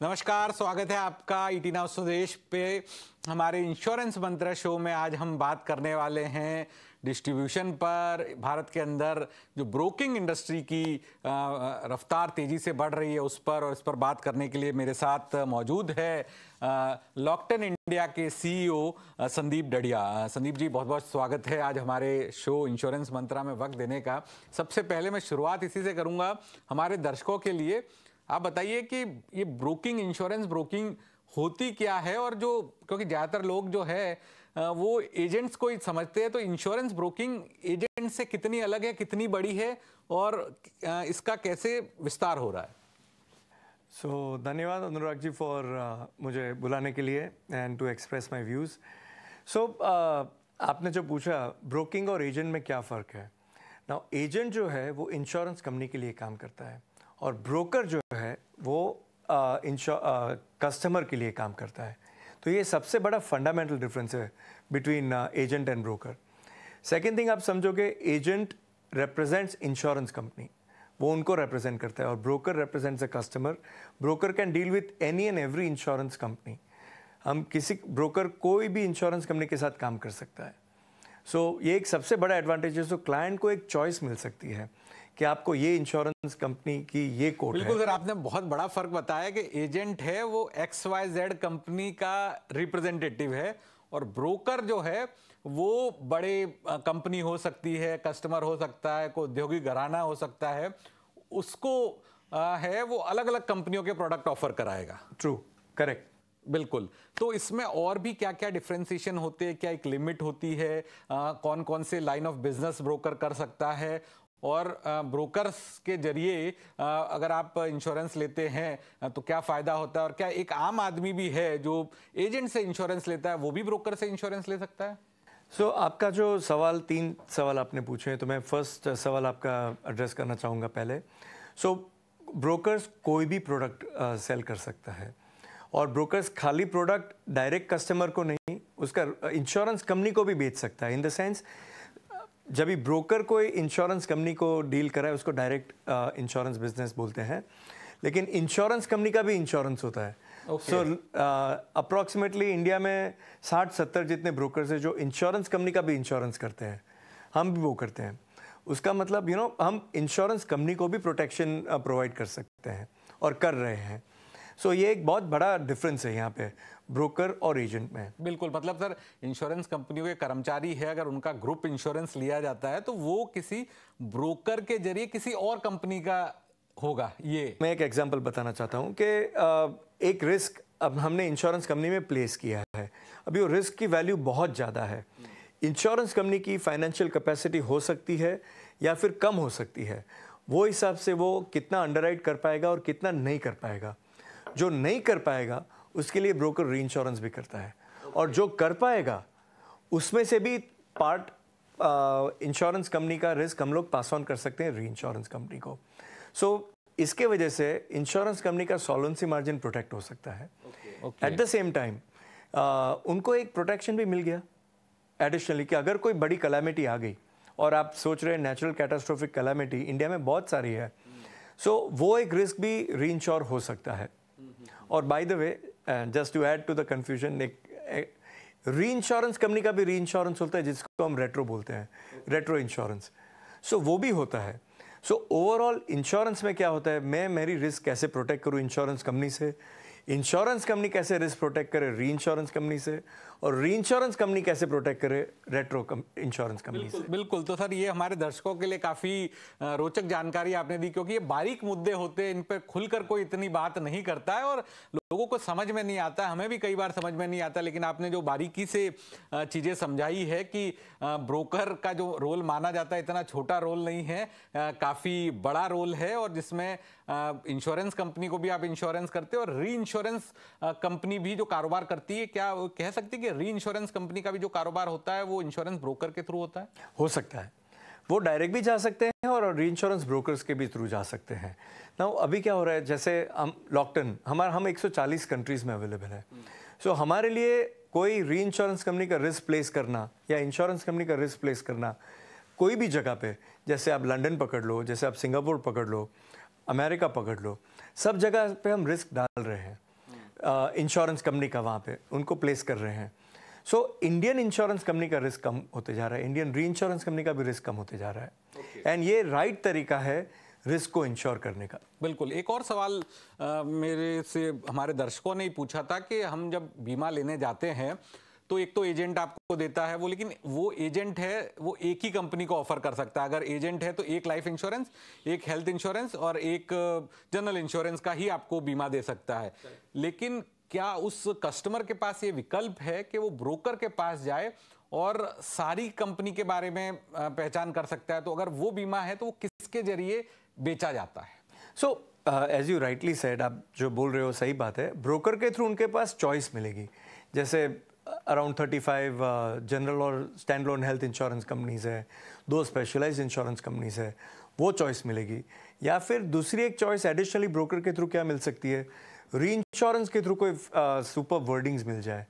नमस्कार, स्वागत है आपका ईटी नाउ स्वदेश पे। हमारे इंश्योरेंस मंत्र शो में आज हम बात करने वाले हैं डिस्ट्रीब्यूशन पर। भारत के अंदर जो ब्रोकिंग इंडस्ट्री की रफ्तार तेजी से बढ़ रही है उस पर, और इस पर बात करने के लिए मेरे साथ मौजूद है लॉक्टन इंडिया के सीईओ संदीप डढ़िया। संदीप जी, बहुत बहुत स्वागत है आज हमारे शो इंश्योरेंस मंत्रा में वक्त देने का। सबसे पहले मैं शुरुआत इसी से करूंगा हमारे दर्शकों के लिए। आप बताइए कि ये ब्रोकिंग, इंश्योरेंस ब्रोकिंग होती क्या है, और जो क्योंकि ज़्यादातर लोग जो है वो एजेंट्स को ही समझते हैं, तो इंश्योरेंस ब्रोकिंग एजेंट से कितनी अलग है, कितनी बड़ी है, और इसका कैसे विस्तार हो रहा है? धन्यवाद अनुराग जी फॉर मुझे बुलाने के लिए and to express my views. आपने जो पूछा ब्रोकिंग और एजेंट में क्या फ़र्क है। नाउ एजेंट जो है वो इंश्योरेंस कंपनी के लिए काम करता है, और ब्रोकर जो है वो कस्टमर के लिए काम करता है। तो ये सबसे बड़ा फंडामेंटल डिफरेंस है between agent and broker. Second thing, आप समझोगे एजेंट रिप्रेजेंट्स इंश्योरेंस कंपनी, वो उनको रिप्रेजेंट करता है, और broker represents a customer. Broker can deal with any and every insurance company. हम किसी ब्रोकर कोई भी इंश्योरेंस कंपनी के साथ काम कर सकता है। ये एक सबसे बड़ा एडवांटेज है। क्लाइंट को एक चॉइस मिल सकती है कि आपको ये इंश्योरेंस कंपनी की ये कोट है। बिल्कुल सर, आपने बहुत बड़ा फर्क बताया कि एजेंट है वो XYZ कंपनी का रिप्रेजेंटेटिव है, और ब्रोकर जो है वो बड़े कंपनी हो सकती है, कस्टमर हो सकता है, कोई औद्योगिक घराना हो सकता है, उसको है वो अलग अलग कंपनियों के प्रोडक्ट ऑफर कराएगा। ट्रू, करेक्ट, बिल्कुल। तो इसमें और भी क्या क्या डिफरेंशिएशन होते हैं? क्या एक लिमिट होती है? कौन कौन से लाइन ऑफ बिजनेस ब्रोकर कर सकता है, और ब्रोकर्स के जरिए अगर आप इंश्योरेंस लेते हैं तो क्या फ़ायदा होता है, और क्या एक आम आदमी भी है जो एजेंट से इंश्योरेंस लेता है वो भी ब्रोकर से इंश्योरेंस ले सकता है? आपका जो सवाल, 3 सवाल आपने पूछे हैं, तो मैं फर्स्ट सवाल आपका एड्रेस करना चाहूँगा पहले। ब्रोकर्स कोई भी प्रोडक्ट सेल कर सकता है, और ब्रोकर्स खाली प्रोडक्ट डायरेक्ट कस्टमर को नहीं, उसका इंश्योरेंस कंपनी को भी बेच सकता है। इन द सेंस, जब भी ब्रोकर कोई इंश्योरेंस कंपनी को डील कराए उसको डायरेक्ट इंश्योरेंस बिजनेस बोलते हैं, लेकिन इंश्योरेंस कंपनी का भी इंश्योरेंस होता है। अप्रॉक्सीमेटली इंडिया में 60-70 जितने ब्रोकर्स हैं जो इंश्योरेंस कंपनी का भी इंश्योरेंस करते हैं। हम भी वो करते हैं। उसका मतलब हम इंश्योरेंस कंपनी को भी प्रोटेक्शन प्रोवाइड कर सकते हैं, और कर रहे हैं। ये एक बहुत बड़ा डिफरेंस है यहाँ पे ब्रोकर और एजेंट में। बिल्कुल, मतलब सर इंश्योरेंस कंपनियों के कर्मचारी है, अगर उनका ग्रुप इंश्योरेंस लिया जाता है तो वो किसी ब्रोकर के जरिए किसी और कंपनी का होगा। ये मैं एक एग्जांपल बताना चाहता हूँ कि एक रिस्क अब हमने इंश्योरेंस कंपनी में प्लेस किया है। अभी वो रिस्क की वैल्यू बहुत ज़्यादा है। इंश्योरेंस कंपनी की फाइनेंशियल कैपेसिटी हो सकती है या फिर कम हो सकती है। वो हिसाब से वो कितना अंडरराइट कर पाएगा और कितना नहीं कर पाएगा। जो नहीं कर पाएगा उसके लिए ब्रोकर री इंश्योरेंस भी करता है, और जो कर पाएगा उसमें से भी पार्ट इंश्योरेंस कंपनी का रिस्क हम लोग पास ऑन कर सकते हैं री इंश्योरेंस कंपनी को। इसके वजह से इंश्योरेंस कंपनी का सॉल्वेंसी मार्जिन प्रोटेक्ट हो सकता है। एट द सेम टाइम उनको एक प्रोटेक्शन भी मिल गया एडिशनली कि अगर कोई बड़ी कैलामिटी आ गई, और आप सोच रहे हैं नेचुरल कैटास्ट्रोफिक कैलामिटी इंडिया में बहुत सारी है, वो एक रिस्क भी री इंश्योर हो सकता है। और by the way, just to add to the confusion, एक री इंश्योरेंस कंपनी का भी री इंश्योरेंस होता है जिसको हम रेट्रो बोलते हैं, रेट्रो इंश्योरेंस। वो भी होता है। ओवरऑल इंश्योरेंस में क्या होता है, मैं मेरी रिस्क कैसे प्रोटेक्ट करूँ इंश्योरेंस कंपनी से, इंश्योरेंस कंपनी कैसे रिस्क प्रोटेक्ट करे री इंश्योरेंस कंपनी से, और री इंश्योरेंस कंपनी कैसे प्रोटेक्ट करे रेट्रो इंश्योरेंस कंपनी से। बिल्कुल। तो सर ये हमारे दर्शकों के लिए काफी रोचक जानकारी आपने दी, क्योंकि ये बारीक मुद्दे होते हैं, इन पर खुलकर कोई इतनी बात नहीं करता है और लोगों को समझ में नहीं आता। हमें भी कई बार समझ में नहीं आता, लेकिन आपने जो बारीकी से चीजें समझाई है कि ब्रोकर का जो रोल माना जाता है इतना छोटा रोल नहीं है, काफी बड़ा रोल है, और जिसमें इंश्योरेंस कंपनी को भी आप इंश्योरेंस करते हो, और री इंश्योरेंस कंपनी भी जो कारोबार करती है, क्या वो कह सकती है कि री इंश्योरेंस कंपनी का भी जो कारोबार होता है वो इंश्योरेंस ब्रोकर के थ्रू होता है? हो सकता है, वो डायरेक्ट भी जा सकते हैं और री इंश्योरेंस ब्रोकर्स के भी थ्रू जा सकते हैं। नाउ अभी क्या हो रहा है, जैसे हम लॉक्टन हम 140 कंट्रीज में अवेलेबल है। हमारे लिए कोई री इंश्योरेंस कंपनी का रिस्क प्लेस करना या इंश्योरेंस कंपनी का रिस्क प्लेस करना कोई भी जगह पे, जैसे आप लंदन पकड़ लो, जैसे आप सिंगापुर पकड़ लो, अमेरिका पकड़ लो, सब जगह पे हम रिस्क डाल रहे हैं। इंश्योरेंस कंपनी का वहाँ पे उनको प्लेस कर रहे हैं। सो इंडियन इंश्योरेंस कंपनी का रिस्क कम होते जा रहा है, इंडियन री इंश्योरेंस कंपनी का भी रिस्क कम होते जा रहा है। एंड ये राइट तरीका है रिस्क को इंश्योर करने का। बिल्कुल। एक और सवाल मेरे से हमारे दर्शकों ने ही पूछा था कि हम जब बीमा लेने जाते हैं तो एक तो एजेंट आपको देता है वो, लेकिन वो एजेंट है वो एक ही कंपनी को ऑफर कर सकता है। अगर एजेंट है तो एक लाइफ इंश्योरेंस, एक हेल्थ इंश्योरेंस और एक जनरल इंश्योरेंस का ही आपको बीमा दे सकता है। लेकिन क्या उस कस्टमर के पास ये विकल्प है कि वो ब्रोकर के पास जाए और सारी कंपनी के बारे में पहचान कर सकता है? तो अगर वो बीमा है तो वो किसके जरिए बेचा जाता है? So as you rightly said, आप जो बोल रहे हो सही बात है। ब्रोकर के थ्रू उनके पास चॉइस मिलेगी। जैसे अराउंड 35 जनरल और stand loan health insurance companies है, 2 स्पेशलाइज्ड इंश्योरेंस कंपनीज है, वो चॉइस मिलेगी। या फिर दूसरी एक चॉइस एडिशनली ब्रोकर के थ्रू क्या मिल सकती है, री इंश्योरेंस के थ्रू कोई सुपर वर्डिंग्स मिल जाए।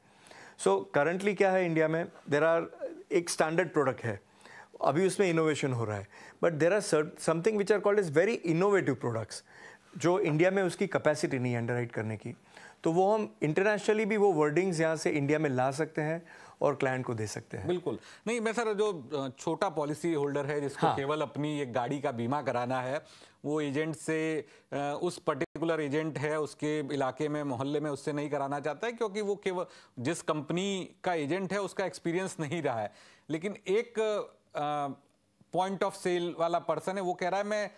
सो करंटली क्या है इंडिया में, देर आर एक स्टैंडर्ड प्रोडक्ट है, अभी उसमें इनोवेशन हो रहा है, but there are something which are called is very innovative products जो इंडिया में उसकी कैपेसिटी नहीं है अंडरराइट करने की। तो वो हम इंटरनेशनली भी वो वर्डिंग्स यहाँ से इंडिया में ला सकते हैं और क्लाइंट को दे सकते हैं। बिल्कुल। नहीं, मैं सर जो छोटा पॉलिसी होल्डर है जिसको केवल अपनी एक गाड़ी का बीमा कराना है, वो एजेंट से उस पर्टिकुलर एजेंट है उसके इलाके में मोहल्ले में उससे नहीं कराना चाहता है, क्योंकि वो केवल जिस कंपनी का एजेंट है उसका एक्सपीरियंस नहीं रहा है। लेकिन एक पॉइंट ऑफ सेल वाला पर्सन है, वो कह रहा है मैं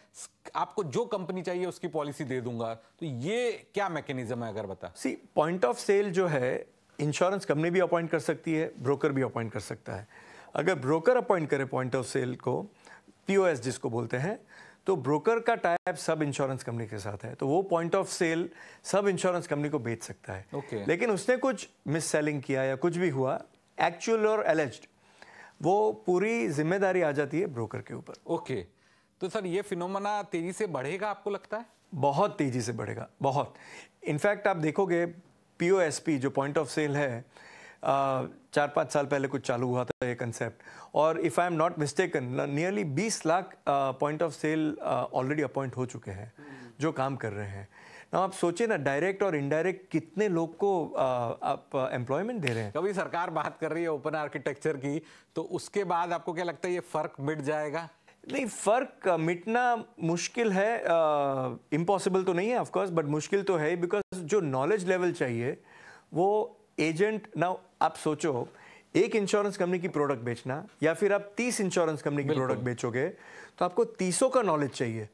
आपको जो कंपनी चाहिए उसकी पॉलिसी दे दूंगा। तो ये क्या मैकेनिज्म है अगर बता? सी, पॉइंट ऑफ सेल जो है इंश्योरेंस कंपनी भी अपॉइंट कर सकती है, ब्रोकर भी अपॉइंट कर सकता है। अगर ब्रोकर अपॉइंट करे पॉइंट ऑफ सेल को, पीओएस जिसको बोलते हैं, तो ब्रोकर का टाइप सब इंश्योरेंस कंपनी के साथ है, तो वो पॉइंट ऑफ सेल सब इंश्योरेंस कंपनी को बेच सकता है। लेकिन उसने कुछ मिस सेलिंग किया या कुछ भी हुआ, एक्चुअल और एलिज्ड, वो पूरी जिम्मेदारी आ जाती है ब्रोकर के ऊपर। ओके। तो सर ये फिनोमेना तेजी से बढ़ेगा आपको लगता है? बहुत तेजी से बढ़ेगा, बहुत। इनफैक्ट आप देखोगे पीओएसपी जो पॉइंट ऑफ सेल है, 4-5 साल पहले कुछ चालू हुआ था ये कंसेप्ट, और if I am not mistaken nearly 20 lakh point of sale already appoint हो चुके हैं जो काम कर रहे हैं ना। आप सोचिए ना, डायरेक्ट और इनडायरेक्ट कितने लोग को आप एम्प्लॉयमेंट दे रहे हैं। कभी सरकार बात कर रही है ओपन आर्किटेक्चर की, तो उसके बाद आपको क्या लगता है ये फर्क मिट जाएगा? नहीं, फर्क मिटना मुश्किल है, इम्पॉसिबल तो नहीं है ऑफकोर्स, बट मुश्किल तो है, बिकॉज जो नॉलेज लेवल चाहिए वो एजेंट ना। आप सोचो, एक इंश्योरेंस कंपनी की प्रोडक्ट बेचना या फिर आप 30 इंश्योरेंस कंपनी की प्रोडक्ट बेचोगे तो आपको 30 का नॉलेज चाहिए,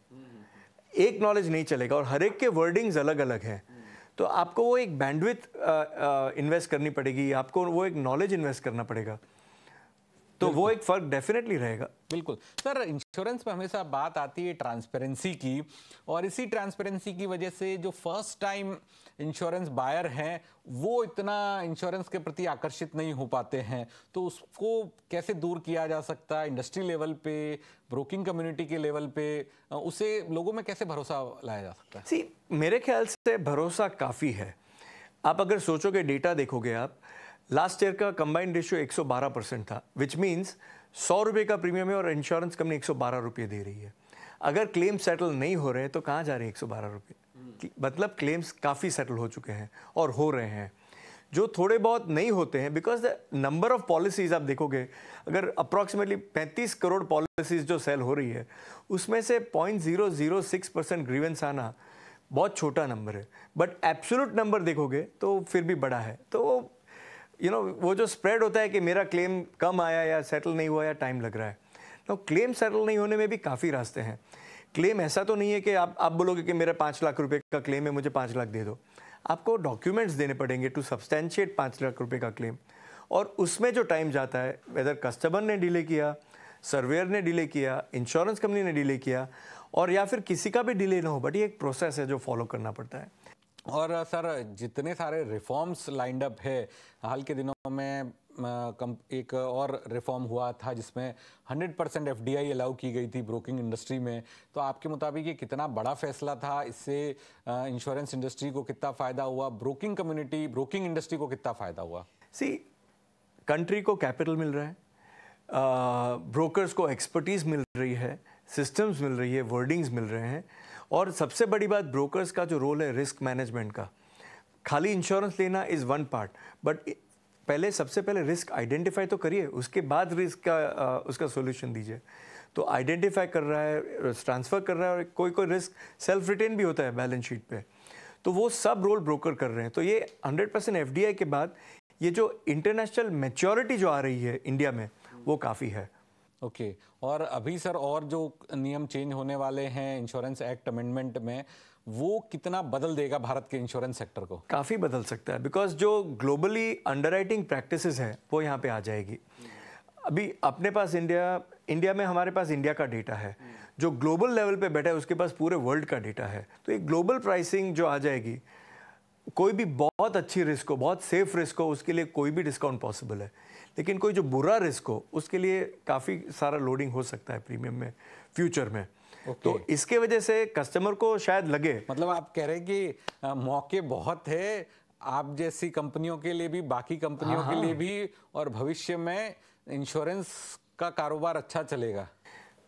एक नॉलेज नहीं चलेगा, और हर एक के वर्डिंग्स अलग अलग हैं। तो आपको वो एक बैंडविड्थ इन्वेस्ट करनी पड़ेगी, आपको वो एक नॉलेज इन्वेस्ट करना पड़ेगा, तो वो एक फर्क डेफिनेटली रहेगा। बिल्कुल। सर, इंश्योरेंस में हमेशा बात आती है ट्रांसपेरेंसी की, और इसी ट्रांसपेरेंसी की वजह से जो फर्स्ट टाइम इंश्योरेंस बायर हैं वो इतना इंश्योरेंस के प्रति आकर्षित नहीं हो पाते हैं। तो उसको कैसे दूर किया जा सकता है इंडस्ट्री लेवल पे, ब्रोकिंग कम्युनिटी के लेवल पे, उसे लोगों में कैसे भरोसा लाया जा सकता है? सी, मेरे ख्याल से भरोसा काफ़ी है। आप अगर सोचोगे, डेटा देखोगे आप, लास्ट ईयर का कंबाइंड रेशियो 112% था, विच मीन्स 100 रुपये का प्रीमियम है और इंश्योरेंस कंपनी 112 रुपये दे रही है। अगर क्लेम सेटल नहीं हो रहे हैं तो कहाँ जा रहे हैं 112 रुपये? मतलब क्लेम्स काफ़ी सेटल हो चुके हैं और हो रहे हैं। जो थोड़े बहुत नहीं होते हैं, because the number of policies आप देखोगे, अगर अप्रॉक्सीमेटली 35 करोड़ पॉलिसीज जो सेल हो रही है, उसमें से 0.006% ग्रीवेंस आना बहुत छोटा नंबर है, बट एब्सोल्यूट नंबर देखोगे तो फिर भी बड़ा है। तो वो जो स्प्रेड होता है कि मेरा क्लेम कम आया या सेटल नहीं हुआ या टाइम लग रहा है, तो क्लेम सेटल नहीं होने में भी काफ़ी रास्ते हैं। क्लेम ऐसा तो नहीं है कि आप बोलोगे कि मेरा 5 लाख रुपए का क्लेम है, मुझे 5 लाख दे दो। आपको डॉक्यूमेंट्स देने पड़ेंगे टू सब्सटेंशिएट 5 लाख रुपए का क्लेम, और उसमें जो टाइम जाता है, वेदर कस्टमर ने डिले किया, सर्वेयर ने डिले किया, इंश्योरेंस कंपनी ने डिले किया, और या फिर किसी का भी डिले ना हो, बट ये एक प्रोसेस है जो फॉलो करना पड़ता है। और सर, जितने सारे रिफॉर्म्स लाइंड अप है, हाल के दिनों में एक और रिफॉर्म हुआ था जिसमें 100% FDI अलाउ की गई थी ब्रोकिंग इंडस्ट्री में। तो आपके मुताबिक ये कितना बड़ा फैसला था? इससे इंश्योरेंस इंडस्ट्री को कितना फ़ायदा हुआ, ब्रोकिंग कम्युनिटी, ब्रोकिंग इंडस्ट्री को कितना फ़ायदा हुआ? सी, कंट्री को कैपिटल मिल रहा है, ब्रोकर्स को एक्सपर्टीज़ मिल रही है, सिस्टम्स मिल रही है, वर्डिंग्स मिल रहे हैं, और सबसे बड़ी बात, ब्रोकर्स का जो रोल है रिस्क मैनेजमेंट का, खाली इंश्योरेंस लेना इज़ वन पार्ट, बट पहले सबसे पहले रिस्क आइडेंटिफाई तो करिए, उसके बाद रिस्क का उसका सोल्यूशन दीजिए। तो आइडेंटिफाई कर रहा है, ट्रांसफ़र कर रहा है, और कोई कोई रिस्क सेल्फ रिटेन भी होता है बैलेंस शीट पे, तो वो सब रोल ब्रोकर कर रहे हैं। तो ये 100% एफडीआई के बाद ये जो इंटरनेशनल मैच्योरिटी जो आ रही है इंडिया में, वो काफ़ी है। ओके और अभी सर और जो नियम चेंज होने वाले हैं इंश्योरेंस एक्ट अमेंडमेंट में, वो कितना बदल देगा भारत के इंश्योरेंस सेक्टर को? काफ़ी बदल सकता है, बिकॉज जो ग्लोबली अंडरराइटिंग प्रैक्टिसेस है वो यहाँ पे आ जाएगी। अभी अपने पास इंडिया में हमारे पास इंडिया का डेटा है, जो ग्लोबल लेवल पे बैठा है उसके पास पूरे वर्ल्ड का डेटा है। तो एक ग्लोबल प्राइसिंग जो आ जाएगी, कोई भी बहुत अच्छी रिस्क हो, बहुत सेफ रिस्क हो, उसके लिए कोई भी डिस्काउंट पॉसिबल है। लेकिन कोई जो बुरा रिस्क हो, उसके लिए काफ़ी सारा लोडिंग हो सकता है प्रीमियम में फ्यूचर में। तो इसके वजह से कस्टमर को शायद लगे, मतलब आप कह रहे हैं कि मौके बहुत है आप जैसी कंपनियों के लिए भी, बाकी कंपनियों के लिए भी, और भविष्य में इंश्योरेंस का कारोबार अच्छा चलेगा।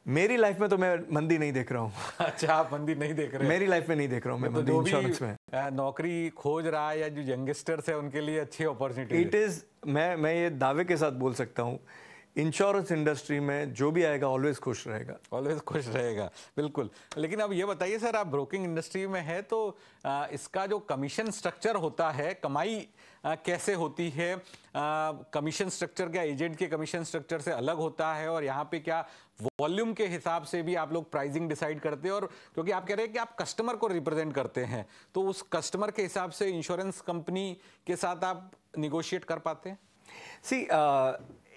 मेरी लाइफ में तो मैं मंदी नहीं देख रहा हूँ। अच्छा, आप मंदी नहीं देख रहे? मेरी लाइफ में नहीं देख रहा हूँ मैं मंदी इंश्योरेंस में। नौकरी खोज रहा है या जो यंगस्टर्स है उनके लिए अच्छी अपॉर्चुनिटी इट इज़, मैं ये दावे के साथ बोल सकता हूँ, इंश्योरेंस इंडस्ट्री में जो भी आएगा ऑलवेज खुश रहेगा। ऑलवेज खुश रहेगा, बिल्कुल। लेकिन अब ये बताइए सर, आप ब्रोकिंग इंडस्ट्री में है तो इसका जो कमीशन स्ट्रक्चर होता है, कमाई कैसे होती है? कमीशन स्ट्रक्चर क्या एजेंट के कमीशन स्ट्रक्चर से अलग होता है? और यहाँ पे क्या वॉल्यूम के हिसाब से भी आप लोग प्राइसिंग डिसाइड करते हैं? और क्योंकि आप कह रहे हैं कि आप कस्टमर को रिप्रेजेंट करते हैं, तो उस कस्टमर के हिसाब से इंश्योरेंस कंपनी के साथ आप निगोशिएट कर पाते हैं? सी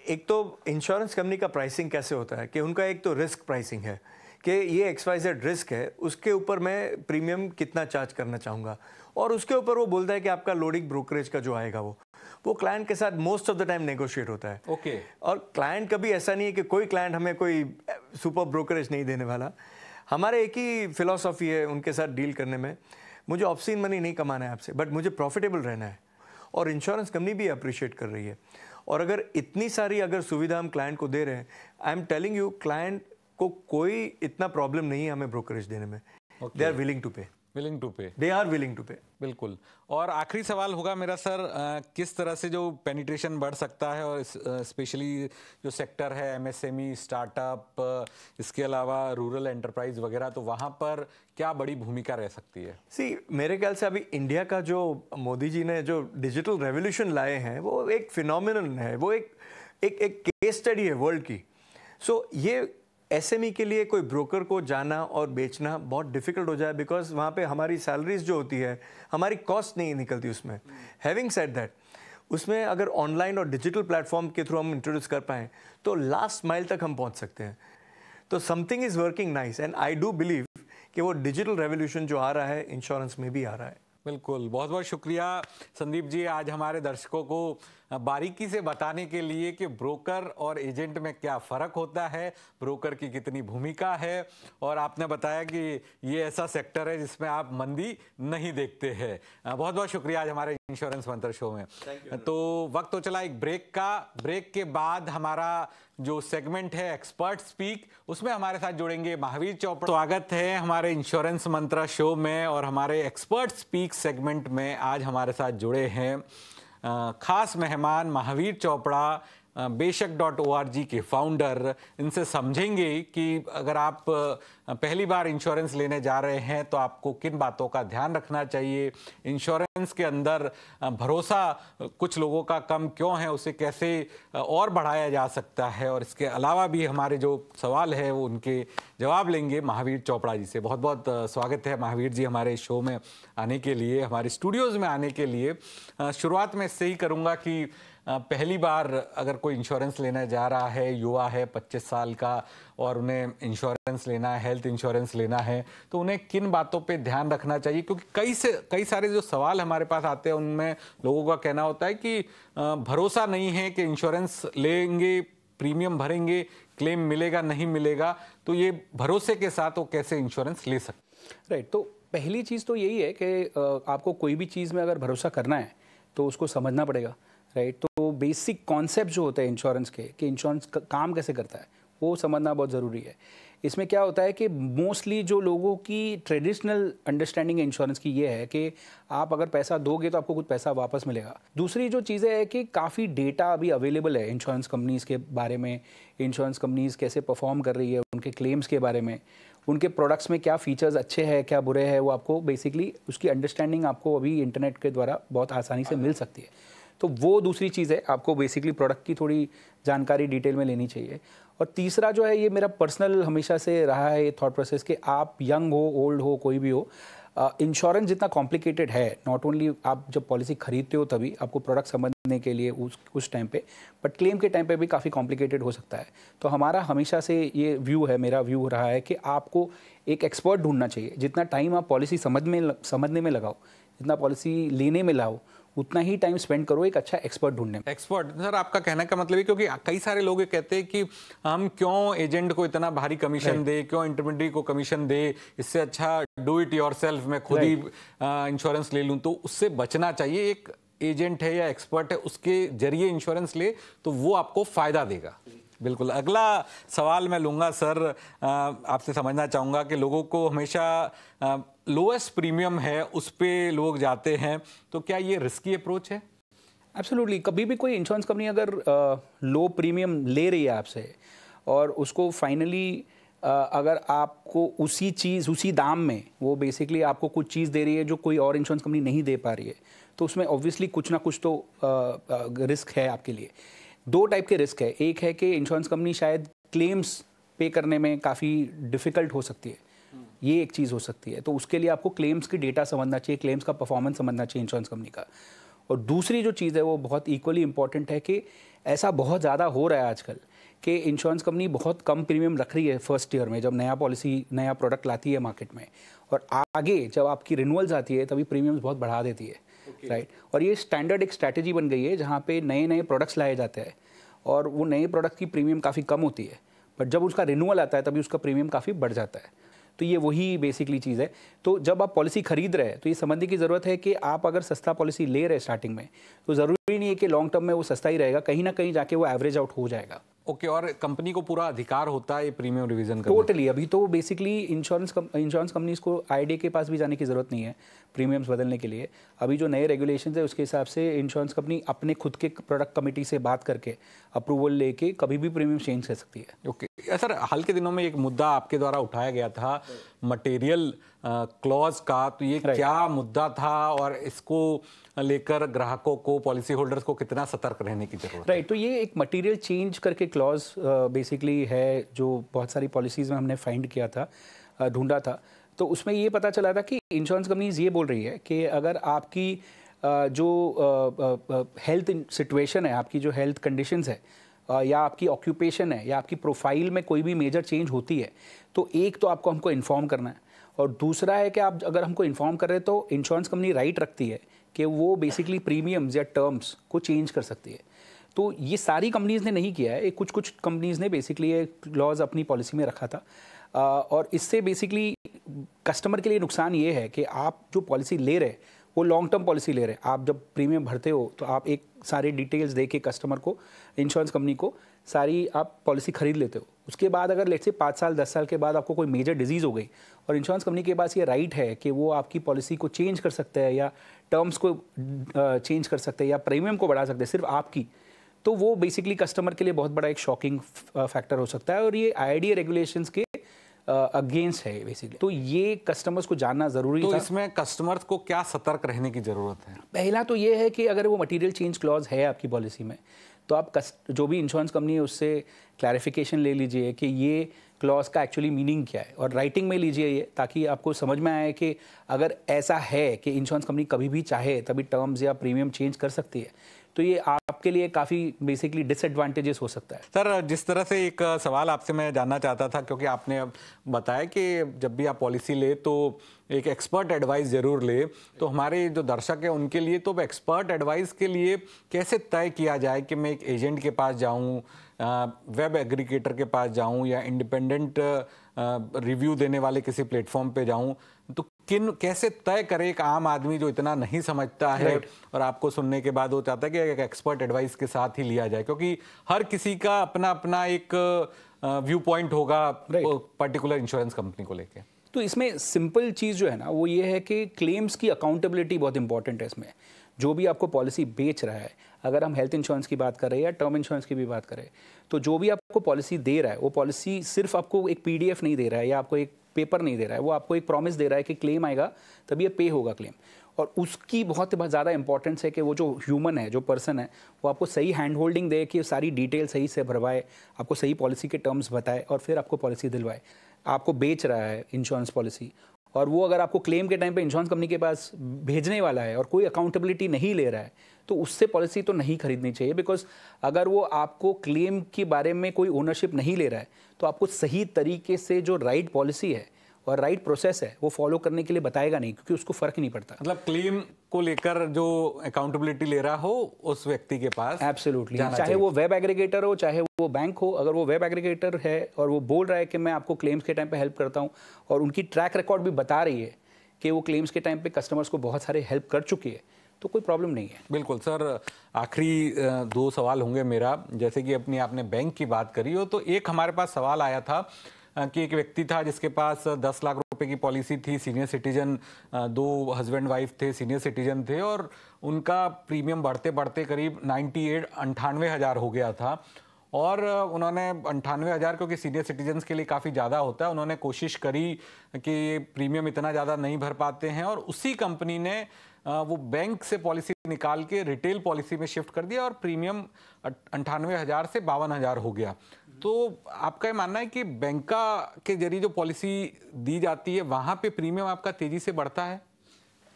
एक तो इंश्योरेंस कंपनी का प्राइसिंग कैसे होता है कि उनका एक तो रिस्क प्राइसिंग है कि ये XYZ रिस्क है, उसके ऊपर मैं प्रीमियम कितना चार्ज करना चाहूँगा, और उसके ऊपर वो बोलता है कि आपका लोडिंग ब्रोकरेज का जो आएगा वो क्लाइंट के साथ most of the time negotiate होता है। ओके। और क्लाइंट कभी ऐसा नहीं है कि कोई क्लाइंट हमें कोई सुपर ब्रोकरेज नहीं देने वाला। हमारे एक ही फिलॉसफी है उनके साथ डील करने में, मुझे ऑब्सीन मनी नहीं कमाना है आपसे, बट मुझे प्रॉफिटेबल रहना है। और इंश्योरेंस कंपनी भी अप्रिशिएट कर रही है। और अगर इतनी सारी अगर सुविधा हम क्लाइंट को दे रहे हैं, I am telling you, client को कोई इतना प्रॉब्लम नहीं है हमें ब्रोकरेज देने में। They are willing to pay. Willing to pay. They are willing to पे। बिल्कुल। और आखिरी सवाल होगा मेरा सर, किस तरह से जो पेनिट्रेशन बढ़ सकता है, और स्पेशली जो सेक्टर है MSME, स्टार्टअप, इसके अलावा रूरल एंटरप्राइज वगैरह, तो वहाँ पर क्या बड़ी भूमिका रह सकती है? सी मेरे ख्याल से अभी इंडिया का जो मोदी जी ने जो डिजिटल रेवोल्यूशन लाए हैं वो एक फिनोमिनल है, वो एक केस स्टडी है वर्ल्ड की। सो ये SME के लिए कोई ब्रोकर को जाना और बेचना बहुत डिफिकल्ट हो जाए, बिकॉज वहाँ पे हमारी सैलरीज जो होती है, हमारी कॉस्ट नहीं निकलती उसमें। हैविंग सेड दैट, उसमें अगर ऑनलाइन और डिजिटल प्लेटफॉर्म के थ्रू हम इंट्रोड्यूस कर पाएँ तो लास्ट माइल तक हम पहुँच सकते हैं। तो something is working nice, and I do believe कि वो डिजिटल रेवोल्यूशन जो आ रहा है इंश्योरेंस में भी आ रहा है। बिल्कुल, बहुत बहुत शुक्रिया संदीप जी, आज हमारे दर्शकों को बारीकी से बताने के लिए कि ब्रोकर और एजेंट में क्या फ़र्क होता है, ब्रोकर की कितनी भूमिका है, और आपने बताया कि ये ऐसा सेक्टर है जिसमें आप मंदी नहीं देखते हैं। बहुत बहुत शुक्रिया आज हमारे इंश्योरेंस मंत्र शो में। तो वक्त तो चला एक ब्रेक का। ब्रेक के बाद हमारा जो सेगमेंट है एक्सपर्ट स्पीक, उसमें हमारे साथ जुड़ेंगे महावीर चोपड़ा। स्वागत है हमारे इंश्योरेंस मंत्रा शो में, और हमारे एक्सपर्ट स्पीक सेगमेंट में आज हमारे साथ जुड़े हैं खास मेहमान महावीर चोपड़ा, बेशक.org के फाउंडर। इनसे समझेंगे कि अगर आप पहली बार इंश्योरेंस लेने जा रहे हैं तो आपको किन बातों का ध्यान रखना चाहिए, इंश्योरेंस के अंदर भरोसा कुछ लोगों का कम क्यों है, उसे कैसे और बढ़ाया जा सकता है, और इसके अलावा भी हमारे जो सवाल है वो उनके जवाब लेंगे महावीर चोपड़ा जी से। बहुत बहुत स्वागत है महावीर जी हमारे शो में आने के लिए, हमारे स्टूडियोज़ में आने के लिए। शुरुआत में इससे ही करूँगा कि पहली बार अगर कोई इंश्योरेंस लेने जा रहा है, युवा है 25 साल का, और उन्हें इंश्योरेंस लेना है, हेल्थ इंश्योरेंस लेना है, तो उन्हें किन बातों पे ध्यान रखना चाहिए? क्योंकि कई सारे जो सवाल हमारे पास आते हैं उनमें लोगों का कहना होता है कि भरोसा नहीं है कि इंश्योरेंस लेंगे, प्रीमियम भरेंगे, क्लेम मिलेगा नहीं मिलेगा, तो ये भरोसे के साथ वो कैसे इंश्योरेंस ले सकते? राइट। तो पहली चीज़ तो यही है कि आपको कोई भी चीज़ में अगर भरोसा करना है तो उसको समझना पड़ेगा। राइट। तो बेसिक कॉन्सेप्ट जो होते हैं इंश्योरेंस के, कि इंश्योरेंस काम कैसे करता है, वो समझना बहुत ज़रूरी है। इसमें क्या होता है कि मोस्टली जो लोगों की ट्रेडिशनल अंडरस्टैंडिंग इंश्योरेंस की ये है कि आप अगर पैसा दोगे तो आपको कुछ पैसा वापस मिलेगा। दूसरी जो चीज़ें है कि काफ़ी डेटा अभी अवेलेबल है इंश्योरेंस कंपनीज़ के बारे में, इंश्योरेंस कंपनीज़ कैसे परफॉर्म कर रही है, उनके क्लेम्स के बारे में, उनके प्रोडक्ट्स में क्या फीचर्स अच्छे हैं क्या बुरे हैं, वो आपको बेसिकली उसकी अंडरस्टैंडिंग आपको अभी इंटरनेट के द्वारा बहुत आसानी से मिल सकती है। तो वो दूसरी चीज़ है, आपको बेसिकली प्रोडक्ट की थोड़ी जानकारी डिटेल में लेनी चाहिए। और तीसरा जो है, ये मेरा पर्सनल हमेशा से रहा है ये थॉट प्रोसेस कि आप यंग हो, ओल्ड हो, कोई भी हो, इंश्योरेंस जितना कॉम्प्लिकेटेड है, नॉट ओनली आप जब पॉलिसी खरीदते हो तभी आपको प्रोडक्ट समझने के लिए उस टाइम पे, बट क्लेम के टाइम पे भी काफ़ी कॉम्प्लिकेटेड हो सकता है। तो हमारा हमेशा से ये व्यू है, मेरा व्यू रहा है कि आपको एक एक्सपर्ट ढूंढना चाहिए। जितना टाइम आप पॉलिसी समझने में लगाओ, जितना पॉलिसी लेने में लाओ, उतना ही टाइम स्पेंड करो एक अच्छा एक्सपर्ट ढूंढने में। एक्सपर्ट सर, आपका कहने का मतलब है, क्योंकि कई सारे लोग ये कहते हैं कि हम क्यों एजेंट को इतना भारी कमीशन दे, क्यों इंटरमीडिएट को कमीशन दे, इससे अच्छा डू इट योरसेल्फ, मैं खुद ही इंश्योरेंस ले लूं। तो उससे बचना चाहिए। एक एजेंट है या एक्सपर्ट है, उसके जरिए इंश्योरेंस ले तो वो आपको फायदा देगा। बिल्कुल। अगला सवाल मैं लूंगा सर, आपसे समझना चाहूँगा कि लोगों को हमेशा लोएस्ट प्रीमियम है उस पे लोग जाते हैं, तो क्या ये रिस्की अप्रोच है? एब्सोल्युटली। कभी भी कोई इंश्योरेंस कंपनी अगर लो प्रीमियम ले रही है आपसे और उसको फाइनली अगर आपको उसी दाम में वो बेसिकली आपको कुछ चीज़ दे रही है जो कोई और इंश्योरेंस कंपनी नहीं दे पा रही है, तो उसमें ऑब्वियसली कुछ ना कुछ तो रिस्क है आपके लिए। दो टाइप के रिस्क है। एक है कि इंश्योरेंस कंपनी शायद क्लेम्स पे करने में काफ़ी डिफ़िकल्ट हो सकती है, ये एक चीज़ हो सकती है। तो उसके लिए आपको क्लेम्स की डेटा समझना चाहिए, क्लेम्स का परफॉर्मेंस समझना चाहिए इंश्योरेंस कंपनी का। और दूसरी जो चीज़ है वो बहुत इक्वली इंपॉर्टेंट है कि ऐसा बहुत ज़्यादा हो रहा है आजकल कि इंश्योरेंस कंपनी बहुत कम प्रीमियम रख रही है फर्स्ट ईयर में, जब नया प्रोडक्ट लाती है मार्केट में, और आगे जब आपकी रिन्यूअल्स आती है तभी प्रीमियम्स बहुत बढ़ा देती है। राइट। और ये स्टैंडर्ड एक स्ट्रैटेजी बन गई है जहाँ पे नए प्रोडक्ट्स लाए जाते हैं और वो नए प्रोडक्ट की प्रीमियम काफ़ी कम होती है, बट जब उसका रिन्यूअल आता है तभी उसका प्रीमियम काफ़ी बढ़ जाता है। तो ये वही बेसिकली चीज़ है। तो जब आप पॉलिसी खरीद रहे हैं तो ये समझने की ज़रूरत है कि आप अगर सस्ता पॉलिसी ले रहे हैं स्टार्टिंग में, तो ज़रूरी नहीं है कि लॉन्ग टर्म में वो सस्ता ही रहेगा, कहीं ना कहीं जाके वो एवरेज आउट हो जाएगा। ओके। और कंपनी को पूरा अधिकार होता है ये प्रीमियम रिवीजन का? टोटली। अभी तो बेसिकली इंश्योरेंस कंपनीज को आईडी के पास भी जाने की ज़रूरत नहीं है प्रीमियम्स बदलने के लिए। अभी जो नए रेगुलेशंस है उसके हिसाब से इंश्योरेंस कंपनी अपने खुद के प्रोडक्ट कमेटी से बात करके अप्रूवल लेके कभी भी प्रीमियम चेंज कर सकती है। ओके सर, हाल के दिनों में एक मुद्दा आपके द्वारा उठाया गया था मटेरियल क्लॉज का, तो ये क्या मुद्दा था और इसको लेकर ग्राहकों को, पॉलिसी होल्डर्स को कितना सतर्क रहने की जरूरत है? राइट। तो ये एक मटेरियल चेंज करके क्लॉज बेसिकली है जो बहुत सारी पॉलिसीज़ में हमने फाइंड किया था, ढूंढा था। तो उसमें ये पता चला था कि इंश्योरेंस कंपनीज ये बोल रही है कि अगर आपकी जो हेल्थ सिचुएशन है, आपकी जो हेल्थ कंडीशंस है, या आपकी ऑक्यूपेशन है, या आपकी प्रोफाइल में कोई भी मेजर चेंज होती है, तो एक तो आपको हमको इन्फॉर्म करना है, और दूसरा है कि आप अगर हमको इन्फॉर्म कर रहे हैं तो इंश्योरेंस कंपनी राइट रखती है कि वो बेसिकली प्रीमियम्स या टर्म्स को चेंज कर सकती है। तो ये सारी कंपनीज़ ने नहीं किया है, कुछ कंपनीज़ ने बेसिकली ये क्लॉज अपनी पॉलिसी में रखा था। और इससे बेसिकली कस्टमर के लिए नुकसान ये है कि आप जो पॉलिसी ले रहे हैं वो लॉन्ग टर्म पॉलिसी ले रहे हैं। आप जब प्रीमियम भरते हो तो आप एक सारे डिटेल्स दे के कस्टमर को, इंश्योरेंस कंपनी को सारी आप पॉलिसी खरीद लेते हो। उसके बाद अगर लेट्स से 5 साल 10 साल के बाद आपको कोई मेजर डिजीज़ हो गई और इंश्योरेंस कंपनी के पास ये राइट है कि वो आपकी पॉलिसी को चेंज कर सकते हैं या टर्म्स को चेंज कर सकते हैं या प्रीमियम को बढ़ा सकते हैं सिर्फ आपकी, तो वो बेसिकली कस्टमर के लिए बहुत बड़ा एक शॉकिंग फैक्टर हो सकता है और ये IRDAI रेगुलेशंस के अगेंस्ट है बेसिकली। तो ये कस्टमर्स को जानना ज़रूरी था। तो इसमें कस्टमर्स को क्या सतर्क रहने की ज़रूरत है? पहला तो ये है कि अगर वो मटेरियल चेंज क्लॉज है आपकी पॉलिसी में तो आप जो भी इंश्योरेंस कंपनी है उससे क्लैरिफिकेशन ले लीजिए कि ये क्लॉज का एक्चुअली मीनिंग क्या है, और राइटिंग में लीजिए ये, ताकि आपको समझ में आए कि अगर ऐसा है कि इंश्योरेंस कंपनी कभी भी चाहे तभी टर्म्स या प्रीमियम चेंज कर सकती है, तो ये आपके लिए काफ़ी बेसिकली डिसएडवांटेजेस हो सकता है। सर, जिस तरह से एक सवाल आपसे मैं जानना चाहता था, क्योंकि आपने अब बताया कि जब भी आप पॉलिसी ले तो एक एक्सपर्ट एडवाइस ज़रूर ले, तो हमारे जो दर्शक हैं उनके लिए तो एक्सपर्ट एडवाइस के लिए कैसे तय किया जाए कि मैं एक एजेंट के पास जाऊं, वेब एग्रीगेटर के पास जाऊं या इंडिपेंडेंट रिव्यू देने वाले किसी प्लेटफॉर्म पे जाऊं, तो कैसे तय करे एक आम आदमी जो इतना नहीं समझता है और आपको सुनने के बाद वो चाहता है कि एक एक्सपर्ट एडवाइस के साथ ही लिया जाए, क्योंकि हर किसी का अपना अपना एक व्यू पॉइंट होगा पर्टिकुलर इंश्योरेंस कंपनी को लेके? तो इसमें सिंपल चीज़ जो है ना वो ये है कि क्लेम्स की अकाउंटेबिलिटी बहुत इंपॉर्टेंट है इसमें। जो भी आपको पॉलिसी बेच रहा है, अगर हम हेल्थ इंश्योरेंस की बात कर रहे हैं या टर्म इंश्योरेंस की भी बात करें, तो जो भी आपको पॉलिसी दे रहा है वो पॉलिसी सिर्फ आपको एक PDF नहीं दे रहा है या आपको एक पेपर नहीं दे रहा है, वो आपको एक प्रॉमिस दे रहा है कि क्लेम आएगा तभी ये पे होगा क्लेम। और उसकी बहुत ज़्यादा इंपॉर्टेंस है कि वो जो ह्यूमन है, जो पर्सन है, वो आपको सही हैंड होल्डिंग दे कि सारी डिटेल सही से भरवाए, आपको सही पॉलिसी के टर्म्स बताए और फिर आपको पॉलिसी दिलवाए। आपको बेच रहा है इंश्योरेंस पॉलिसी और वो अगर आपको क्लेम के टाइम पे इंश्योरेंस कंपनी के पास भेजने वाला है और कोई अकाउंटेबिलिटी नहीं ले रहा है, तो उससे पॉलिसी तो नहीं खरीदनी चाहिए। बिकॉज अगर वो आपको क्लेम के बारे में कोई ओनरशिप नहीं ले रहा है, तो आपको सही तरीके से जो राइट पॉलिसी है और राइट प्रोसेस है वो फॉलो करने के लिए बताएगा नहीं, क्योंकि उसको फर्क ही नहीं पड़ता। मतलब क्लेम को लेकर जो अकाउंटेबिलिटी ले रहा हो उस व्यक्ति के पास एब्सोल्युटली, चाहे वो वेब एग्रीगेटर हो चाहे वो बैंक हो, अगर वो वेब एग्रीगेटर है और वो बोल रहा है कि मैं आपको क्लेम्स के टाइम पे हेल्प करता हूँ और उनकी ट्रैक रिकॉर्ड भी बता रही है कि वो क्लेम्स के टाइम पे कस्टमर्स को बहुत सारे हेल्प कर चुकी है, तो कोई प्रॉब्लम नहीं है। बिल्कुल सर, आखिरी 2 सवाल होंगे मेरा। जैसे कि अपनी आपने बैंक की बात करी हो, तो एक हमारे पास सवाल आया था कि एक व्यक्ति था जिसके पास 10 लाख रुपए की पॉलिसी थी, सीनियर सिटीजन, 2 हस्बैंड वाइफ थे, सीनियर सिटीजन थे और उनका प्रीमियम बढ़ते बढ़ते करीब 98,000 हो गया था। और उन्होंने 98,000, क्योंकि सीनियर सिटीजन्स के लिए काफ़ी ज़्यादा होता है, उन्होंने कोशिश करी कि प्रीमियम इतना ज़्यादा नहीं भर पाते हैं और उसी कंपनी ने वो बैंक से पॉलिसी निकाल के रिटेल पॉलिसी में शिफ्ट कर दिया और प्रीमियम 98,000 से 52,000 हो गया। तो आपका ये मानना है कि बैंक के जरिए जो पॉलिसी दी जाती है वहाँ पे प्रीमियम आपका तेज़ी से बढ़ता है?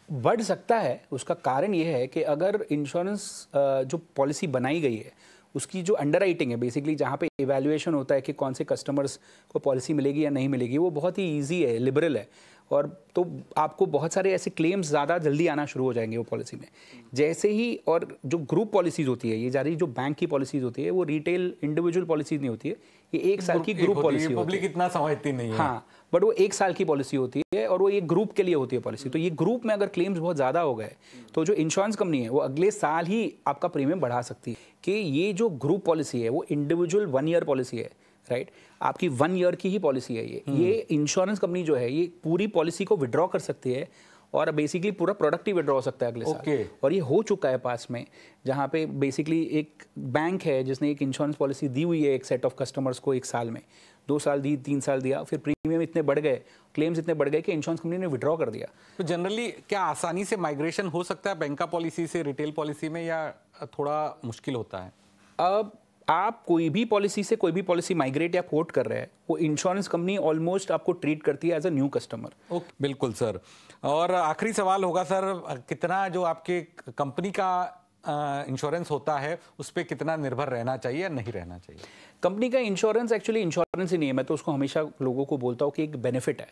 बढ़ सकता है। उसका कारण ये है कि अगर इंश्योरेंस जो पॉलिसी बनाई गई है उसकी जो अंडरराइटिंग है, बेसिकली जहाँ पे इवैल्यूएशन होता है कि कौन से कस्टमर्स को पॉलिसी मिलेगी या नहीं मिलेगी, वो बहुत ही इजी है, लिबरल है। और तो आपको बहुत सारे ऐसे क्लेम्स ज़्यादा जल्दी आना शुरू हो जाएंगे वो पॉलिसी में जैसे ही। और जो ग्रुप पॉलिसीज़ होती है, ये जारी जो बैंक की पॉलिसीज़ होती है, वो रिटेल इंडिविजुअल पॉलिसीज़ नहीं होती है, ये 1 साल की ग्रुप पॉलिसी होती है। पब्लिक इतना समझती नहीं है। हाँ, बट वो 1 साल की पॉलिसी होती है और वो ये ग्रुप के लिए होती है पॉलिसी। तो ये ग्रुप में अगर क्लेम्स बहुत ज़्यादा हो गए तो जो इंश्योरेंस कंपनी है वो अगले साल ही आपका प्रीमियम बढ़ा सकती है। कि ये जो ग्रुप पॉलिसी है वो इंडिविजुअल 1 ईयर पॉलिसी है, राइट? आपकी 1 ईयर की ही पॉलिसी है ये इंश्योरेंस कंपनी जो है ये पूरी पॉलिसी को विड्रॉ कर सकती है और बेसिकली पूरा प्रोडक्ट ही विड्रॉ हो सकता है अगले साल। और ये हो चुका है पास में, जहाँ पे बेसिकली एक बैंक है जिसने एक इंश्योरेंस पॉलिसी दी हुई है एक सेट ऑफ कस्टमर्स को 1 साल में, 2 साल दी, 3 साल दिया, फिर प्रीमियम इतने बढ़ गए, क्लेम्स इतने बढ़ गए कि इंश्योरेंस कंपनी ने विड्रॉ कर दिया। तो जनरली क्या आसानी से माइग्रेशन हो सकता है बैंक पॉलिसी से रिटेल पॉलिसी में, या थोड़ा मुश्किल होता है? अब आप कोई भी पॉलिसी से कोई भी पॉलिसी माइग्रेट या पोर्ट कर रहे हैं, वो इंश्योरेंस कंपनी ऑलमोस्ट आपको ट्रीट करती है as a new customer. Okay, बिल्कुल सर। और आखिरी सवाल होगा सर, कितना जो आपके कंपनी का इंश्योरेंस होता है उस पर कितना निर्भर रहना चाहिए या नहीं रहना चाहिए? कंपनी का इंश्योरेंस एक्चुअली इंश्योरेंस ही नहीं है, मैं तो उसको हमेशा लोगों को बोलता हूँ कि एक बेनिफिट है,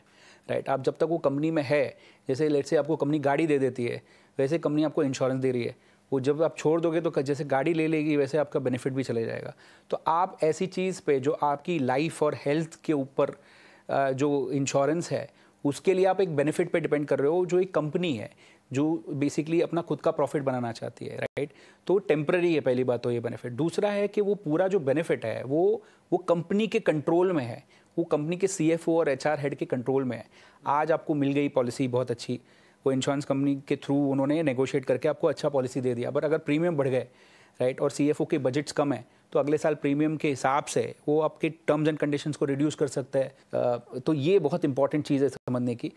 राइट? आप जब तक वो कंपनी में है, जैसे लेट्स से आपको कंपनी गाड़ी दे देती है, वैसे कंपनी आपको इंश्योरेंस दे रही है, वो जब आप छोड़ दोगे तो जैसे गाड़ी ले लेगी वैसे आपका बेनिफिट भी चले जाएगा। तो आप ऐसी चीज़ पे जो आपकी लाइफ और हेल्थ के ऊपर जो इंश्योरेंस है उसके लिए आप एक बेनिफिट पे डिपेंड कर रहे हो, जो एक कंपनी है जो बेसिकली अपना खुद का प्रॉफिट बनाना चाहती है, राइट? तो टेम्पररी है पहली बात तो ये बेनिफिट। दूसरा है कि वो पूरा जो बेनिफिट है वो कंपनी के कंट्रोल में है, वो कंपनी के CFO और HR हेड के कंट्रोल में है। आज आपको मिल गई पॉलिसी बहुत अच्छी, वो इंश्योरेंस कंपनी के थ्रू उन्होंने नेगोशिएट करके आपको अच्छा पॉलिसी दे दिया, बट अगर प्रीमियम बढ़ गए, राइट, और CFO के बजट्स कम है, तो अगले साल प्रीमियम के हिसाब से वो आपके टर्म्स एंड कंडीशंस को रिड्यूस कर सकता है। तो ये बहुत इंपॉर्टेंट चीज़ है समझने की।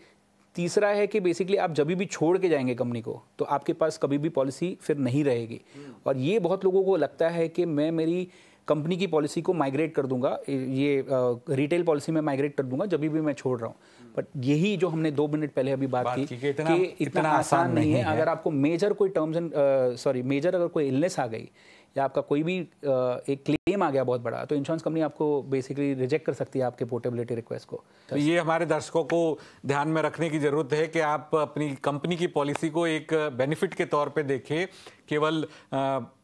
तीसरा है कि बेसिकली आप जब भी छोड़ के जाएंगे कंपनी को तो आपके पास कभी भी पॉलिसी फिर नहीं रहेगी। और ये बहुत लोगों को लगता है कि मैं मेरी कंपनी की पॉलिसी को माइग्रेट कर दूंगा, ये रिटेल पॉलिसी में माइग्रेट कर दूंगा जब भी मैं छोड़ रहा हूँ। बट यही जो हमने 2 मिनट पहले अभी बात की कि इतना आसान नहीं है। अगर आपको मेजर कोई मेजर अगर कोई इलनेस आ गई या आपका कोई भी एक क्लेम आ गया बहुत बड़ा, तो इंश्योरेंस कंपनी आपको बेसिकली रिजेक्ट कर सकती है आपके पोर्टेबिलिटी रिक्वेस्ट को। तो ये हमारे दर्शकों को ध्यान में रखने की जरूरत है कि आप अपनी कंपनी की पॉलिसी को एक बेनिफिट के तौर पे देखें, केवल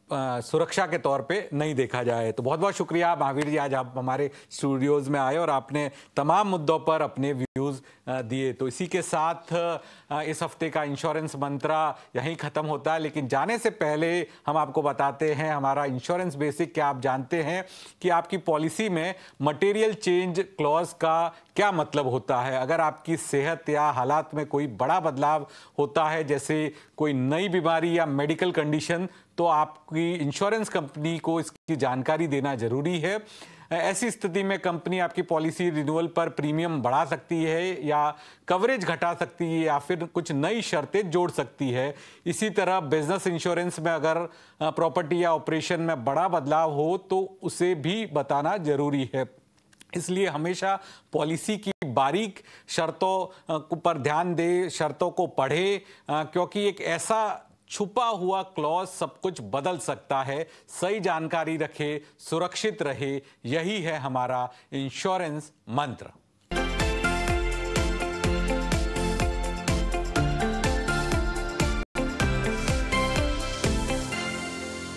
सुरक्षा के तौर पे नहीं देखा जाए। तो बहुत बहुत शुक्रिया महावीर जी, आज आप हमारे स्टूडियोज़ में आए और आपने तमाम मुद्दों पर अपने व्यूज़ दिए। तो इसी के साथ इस हफ्ते का इंश्योरेंस मंत्रा यहीं ख़त्म होता है, लेकिन जाने से पहले हम आपको बताते हैं हमारा इंश्योरेंस बेसिक। क्या आप जानते हैं कि आपकी पॉलिसी में मटेरियल चेंज क्लॉज का क्या मतलब होता है? अगर आपकी सेहत या हालात में कोई बड़ा बदलाव होता है, जैसे कोई नई बीमारी या मेडिकल कंडीशन, तो आपकी इंश्योरेंस कंपनी को इसकी जानकारी देना जरूरी है। ऐसी स्थिति में कंपनी आपकी पॉलिसी रिन्यूअल पर प्रीमियम बढ़ा सकती है या कवरेज घटा सकती है या फिर कुछ नई शर्तें जोड़ सकती है। इसी तरह बिजनेस इंश्योरेंस में अगर प्रॉपर्टी या ऑपरेशन में बड़ा बदलाव हो तो उसे भी बताना जरूरी है। इसलिए हमेशा पॉलिसी की बारीक शर्तों पर ध्यान दे, शर्तों को पढ़े, क्योंकि एक ऐसा छुपा हुआ क्लॉज सब कुछ बदल सकता है। सही जानकारी रखे, सुरक्षित रहे, यही है हमारा इंश्योरेंस मंत्र।